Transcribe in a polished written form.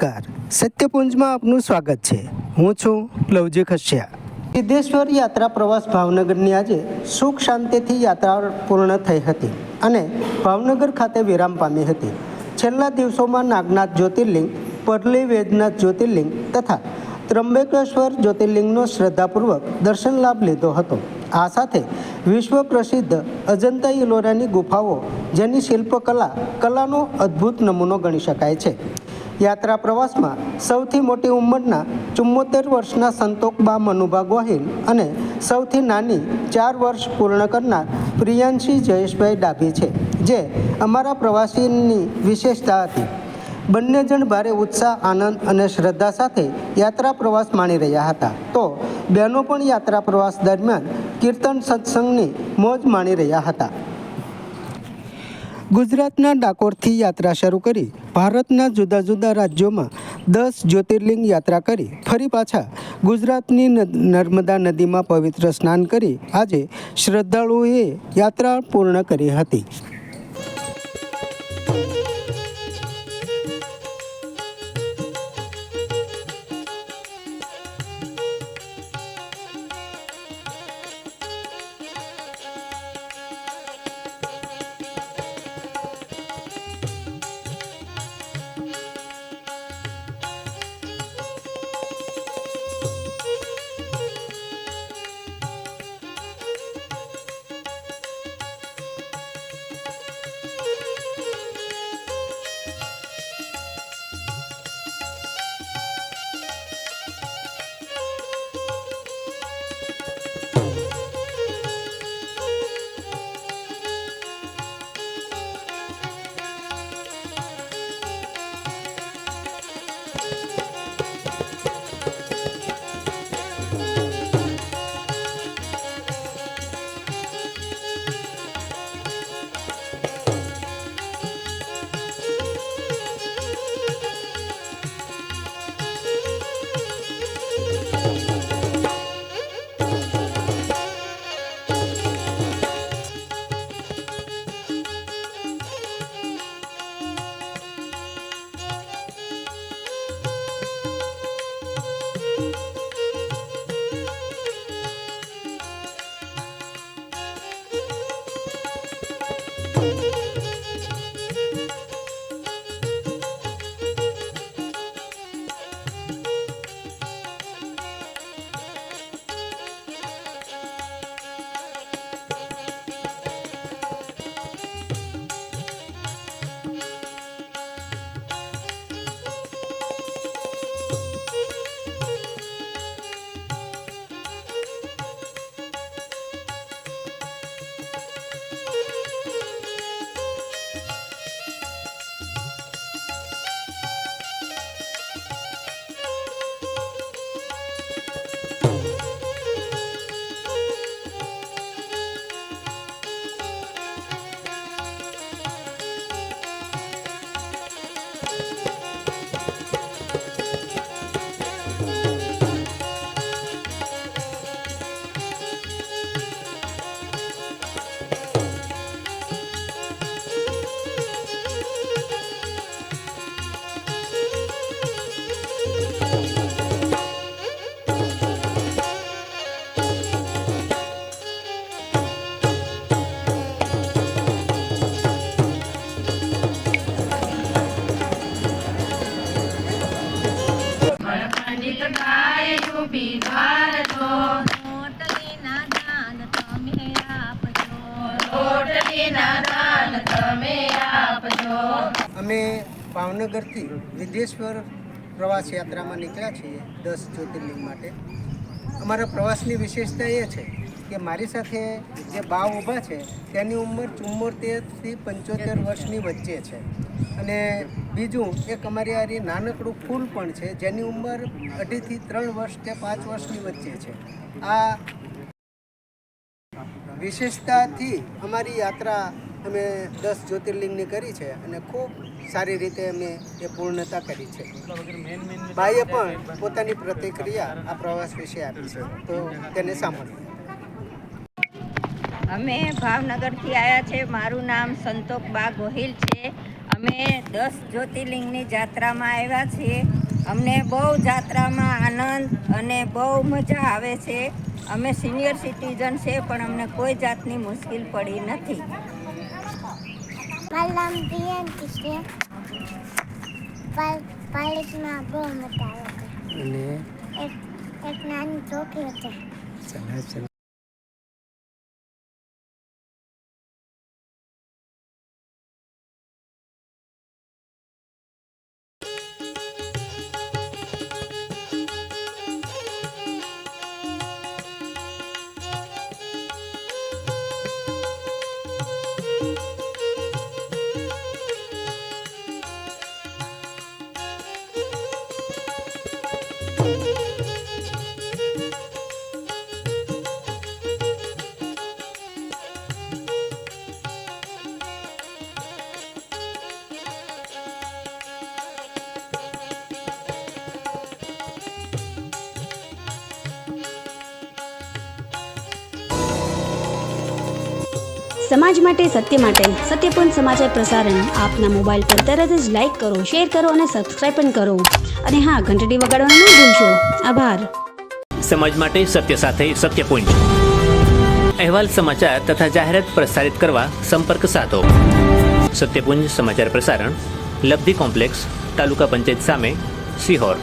નમસ્કાર, સત્યપુંજમાં આપનું સ્વાગત છે। હું છું લવજી ખસ્યા। સિદ્ધેશ્વર યાત્રા પ્રવાસ ભાવનગરની આજે સુખ શાંતિથી યાત્રા પૂર્ણ થઈ હતી અને ભાવનગર ખાતે વિરામ પામી હતી। છેલ્લા દિવસોમાં નાગનાથ જ્યોતિર્લિંગ, પરલી વૈદ્યનાથ જ્યોતિર્લિંગ તથા ત્રંબકેશ્વર જ્યોતિર્લિંગનો શ્રદ્ધાપૂર્વક દર્શન લાભ લીધો હતો। આ સાથે વિશ્વ પ્રસિદ્ધ અજંતા ઇલોરાની ગુફાઓ, જેની શિલ્પકલાનો અદ્ભુત નમૂનો ગણી શકાય છે। યાત્રા પ્રવાસમાં સૌથી મોટી ઉંમરના 74 વર્ષના સંતોકબા મનુભા ગોહિલ અને સૌથી નાની 4 વર્ષ પૂર્ણ કરનાર પ્રિયાંશી જયેશભાઈ ડાભી છે, જે અમારા પ્રવાસીની વિશેષતા હતી। બંને જણ ભારે ઉત્સાહ, આનંદ અને શ્રદ્ધા સાથે યાત્રા પ્રવાસ માણી રહ્યા હતા, તો બહેનો પણ યાત્રા પ્રવાસ દરમિયાન કીર્તન સત્સંગની મોજ માણી રહ્યા હતા। ગુજરાતના ડાકોરથી યાત્રા શરૂ કરી ભારતના જુદા જુદા રાજ્યોમાં 10 જ્યોતિર્લિંગ યાત્રા કરી ફરી પાછા ગુજરાતની નર્મદા નદીમાં પવિત્ર સ્નાન કરી આજે શ્રદ્ધાળુઓએ યાત્રા પૂર્ણ કરી હતી। અમે ભાવનગરથી વિદેશ્વર પ્રવાસ યાત્રામાં નીકળ્યા છીએ 10 જ્યોતિર્લિંગ માટે। અમારા પ્રવાસની વિશેષતા એ છે કે મારી સાથે જે બા ઊભા છે તેની ઉંમર 74થી 75 વર્ષની વચ્ચે છે, અને બીજું એક અમારી આ નાનકડું ફૂલ પણ છે, જેની ઉંમર 2.5 થી 3 વર્ષ કે 5 વર્ષની વચ્ચે છે। આ વિશેષતાથી અમારી યાત્રા અમે 10 જ્યોતિર્લિંગની કરી છે અને ખૂબ સારી રીતે અમે એ પૂર્ણતા કરી છે। બાઈએ પણ પોતાની પ્રતિક્રિયા આ પ્રવાસ વિશે આપી છે, તો તેને સાંભળીએ। અમે ભાવનગરથી આવ્યા છે। મારું નામ સંતોકબા ગોહિલ છે। અમે 10 જ્યોતિર્લિંગની જાત્રામાં આવ્યા છીએ. અમને બહુ જાત્રામાં આનંદ અને બહુ મજા આવે છે. અમે સિનિયર સિટીઝન છે પણ અમને કોઈ જાતની મુશ્કેલ પડી નથી. મારું નામ પ્રિયંકી છે. પાલિકમાં બહુ મજા આવે અને એક નાની છોકરી છે. ચલો સમાજ માટે સત્ય માટે સત્યપૂર્ણ સમાચાર પ્રસારણ આપના મોબાઈલ પર તરત જ લાઈક કરો, શેર કરો અને સબસ્ક્રાઇબ પણ કરો. અને હા, ઘંટડી વગાડવાનું ન ભૂલશો. આભાર. સમાજ માટે સત્ય સાથે સત્યપૂર્ણ અહેવાલ, સમાચાર તથા જાહેરાત પ્રસારિત કરવા સંપર્ક સાધો. સત્યપુંજ સમાચાર પ્રસારણ, લબ્ધિ કોમ્પ્લેક્સ, તાલુકા પંચાયત સામે, સિહોર.